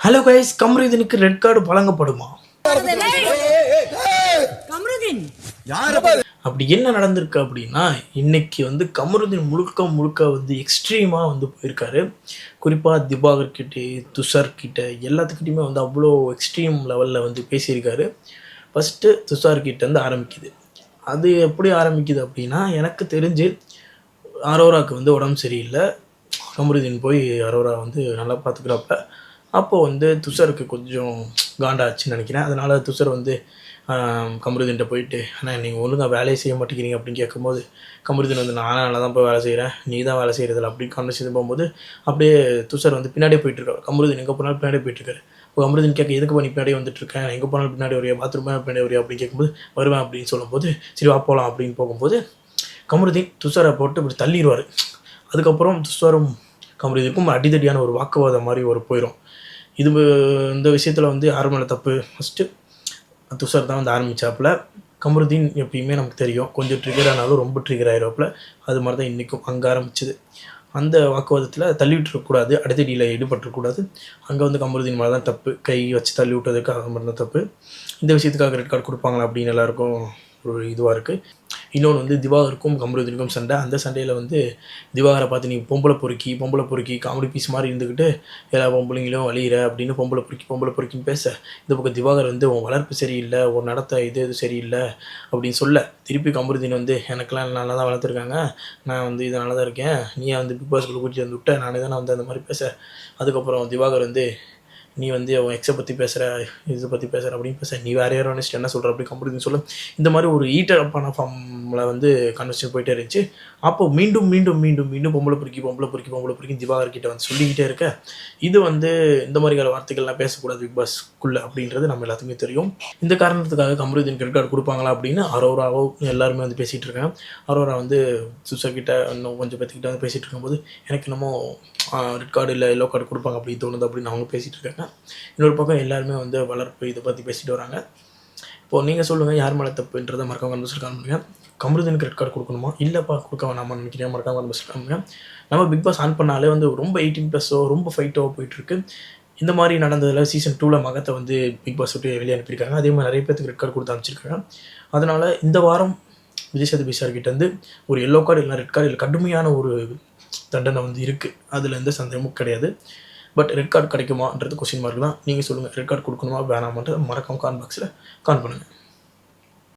Hello guys, கமருதீனுக்கு red card வழங்கப்படுமா? அப்படி என்ன நடந்திருக்கு அப்படின்னா, இன்னைக்கு வந்து கமருதீன் முழுக்க முழுக்க வந்து எக்ஸ்ட்ரீமாக வந்து போயிருக்காரு. குறிப்பாக திபாகர் கிட்டே, துஷார் கிட்ட எல்லாத்துக்கிட்டையுமே வந்து அவ்வளோ எக்ஸ்ட்ரீம் லெவலில் வந்து பேசியிருக்காரு. ஃபஸ்ட்டு துஷார் கிட்ட வந்து ஆரம்பிக்குது. அது எப்படி ஆரம்பிக்குது அப்படின்னா, எனக்கு தெரிஞ்சு அரோராவுக்கு வந்து உடம்பு சரியில்லை. கமருதீன் போய் அரோரா வந்து நல்லா பார்த்துக்கிறப்ப அப்போது வந்து துஷாருக்கு கொஞ்சம் காண்டாச்சுன்னு நினைக்கிறேன். அதனால் துஷார் வந்து கமருதீன்கிட்ட போயிட்டு, அண்ணா நீங்கள் ஒழுங்காக வேலையை செய்ய மாட்டேங்கிறீங்க அப்படின்னு கேட்கும்போது, கமருதீன் வந்து நானும் நல்லா தான் போய் வேலை செய்கிறேன், நீ தான் வேலை செய்கிறதில்ல அப்படின்னு கான்வர்சேஷன் போகும்போது, அப்படியே துஷார் வந்து பின்னாடியே போயிட்டுருக்காரு. கமருதீன் எங்கே போனாலும் பின்னாடியே போயிட்டுருக்காரு. இப்போ கமருதீன் கேட்க, எதுக்கு பண்ணி பின்னாடியே வந்துட்டுருக்கேன், எங்கே போனாலும் பின்னாடி வரையா, பாத்ரூம் பின்னாடி வரையா அப்படின்னு கேட்கும்போது, வருவேன் அப்படின்னு சொல்லும்போது, சரி வா போகலாம் அப்படின்னு போகும்போது, கமருதீன் துஷாரை போட்டு இப்படி தள்ளிடுவார். அதுக்கப்புறம் துஷாரும் கமருதீனுக்கும் அடிதடியான ஒரு வாக்குவாதம் மாதிரி ஒரு போயிடும். இந்த விஷயத்தில் வந்து யார் மேலே தப்பு? ஃபஸ்ட்டு துஷார் தான் வந்து ஆரம்பித்தாப்புல. கமருதீன் எப்பயுமே நமக்கு தெரியும், கொஞ்சம் ட்ரிகர் ஆனாலும் ரொம்ப ட்ரிகர் ஆகிடுவாப்புல. அது மாதிரி தான் இன்றைக்கும் அங்கே ஆரம்பிச்சிது. அந்த வாக்குவாதத்தில் தள்ளி விட்டுறக்கூடாது, அடித்தடியில் ஈடுபட்டுறக்கூடாது. அங்கே வந்து கமருதீன் மேலே தான் தப்பு. கை வச்சு தள்ளி விட்டதுக்கு அது மாதிரி தான் தப்பு. இந்த விஷயத்துக்காக ரெட் கார்டு கொடுப்பாங்களா அப்படின்னு எல்லாருக்கும் ஒரு இதுவாக இருக்குது. இன்னொன்று வந்து திவாகருக்கும் கமருதீனுக்கும் சண்டை. அந்த சண்டையில் வந்து திவாகரை பார்த்து நீ பொம்பளை பொறுக்கி காமெடி பீஸ் மாதிரி இருந்துக்கிட்டு எல்லா பொம்பளைங்களும் வழியிற அப்படின்னு பொம்பளை பொறுக்கின்னு பேச, இந்த பக்கம் திவாகர் வந்து உன் வளர்ப்பு சரியில்லை, உன் நடத்தை இது சரியில்லை அப்படின்னு சொல்ல, திருப்பி கமருதீன் வந்து எனக்கெல்லாம் நல்லா தான் வளர்த்துருக்காங்க, நான் வந்து இது நல்லா தான் இருக்கேன், நீ வந்து பிக் பாஸ்க்குள்ளே கூட்டிட்டு வந்து விட்ட, நானே தான் வந்து அந்த மாதிரி பேச, அதுக்கப்புறம் திவாகர் வந்து நீ வந்து அவன் எக்ஸை பற்றி பேசுகிற, இதை பற்றி பேசுகிற அப்படின்னு பேச, நீ வேறு யாரோ நினச்சிட்டு என்ன சொல்கிற அப்படி கம்ப்ளீட்னு சொல்ல, இந்த மாதிரி ஒரு ஈட்டப்பான ஃபார்மில் வந்து கன்வர்சேஷன் போயிட்டே இருந்துச்சு. அப்போ மீண்டும் பொம்பளை பொறுக்கி திவாகர் கிட்ட வந்து சொல்லிக்கிட்டே இருக்க, இது வந்து இந்த மாதிரியான வார்த்தைகள்லாம் பேசக்கூடாது பிக் பாஸ்க்குள்ளே அப்படின்றது நம்ம எல்லாத்துக்குமே தெரியும். இந்த காரணத்துக்காக கமருதீன் ரெட் கார்டு கொடுப்பாங்களா அப்படின்னு அரோராவோ எல்லாருமே வந்து பேசிகிட்டு இருக்காங்க. அரோரா வந்து துஷார் கிட்ட இன்னும் கொஞ்சம் பேர்த்துக்கிட்ட வந்து பேசிகிட்டு இருக்கும்போது, எனக்கு என்னமோ ரெட் கார்டு இல்லை எல்லோ கார்டு கொடுப்பாங்க அப்படின்னு தோணுது அப்படின்னு அவங்க பேசிகிட்டு இருக்காங்க. இன்னொரு பக்கம் எல்லாருமே வந்து வளர்ப்பு இதை பற்றி பேசிட்டு வராங்க. இப்போது நீங்கள் சொல்லுங்கள், யார் மேலே தப்புன்றதை மறக்காம கமெண்ட்ஸில் காமிங்க. கமருதீனுக்கு ரெட் கார்டு கொடுக்கணுமா, இல்லைப்பா கொடுக்க வேணாமா நினைக்கிறேன், மறக்காம கமெண்ட்ஸில் காமிங்க. நம்ம பிக் பாஸ் ஆன் பண்ணாலே வந்து ரொம்ப 18+ ரொம்ப ஃபைட்டோ போயிட்டுருக்கு. இந்த மாதிரி நடந்ததில் சீசன் 2 மகத்தை வந்து பிக் பாஸ் விட்டு வெளியே அனுப்பியிருக்காங்க. அதே மாதிரி நிறைய பேருக்கு ரெட் கார்டு கொடுத்து அனுப்பிச்சிருக்காங்க. அதனால் இந்த வாரம் விஜய் சேதுபதி சார்கிட்ட வந்து ஒரு எல்லோ கார்டு இல்லை ரெட் கார்டு இல்லை கடுமையான ஒரு தண்டனை வந்து இருக்குது. அதில் எந்த சந்தேகமும் கிடையாது. பட் ரெட் கார்டு கிடைக்குமான்றது கொஸ்டின் மார்க் தான். நீங்கள் சொல்லுங்கள், ரெட் கார்டு கொடுக்கணுமா வேணாமான்றது மறக்காம காமெண்ட் பாக்ஸில் கால் பண்ணுங்கள்.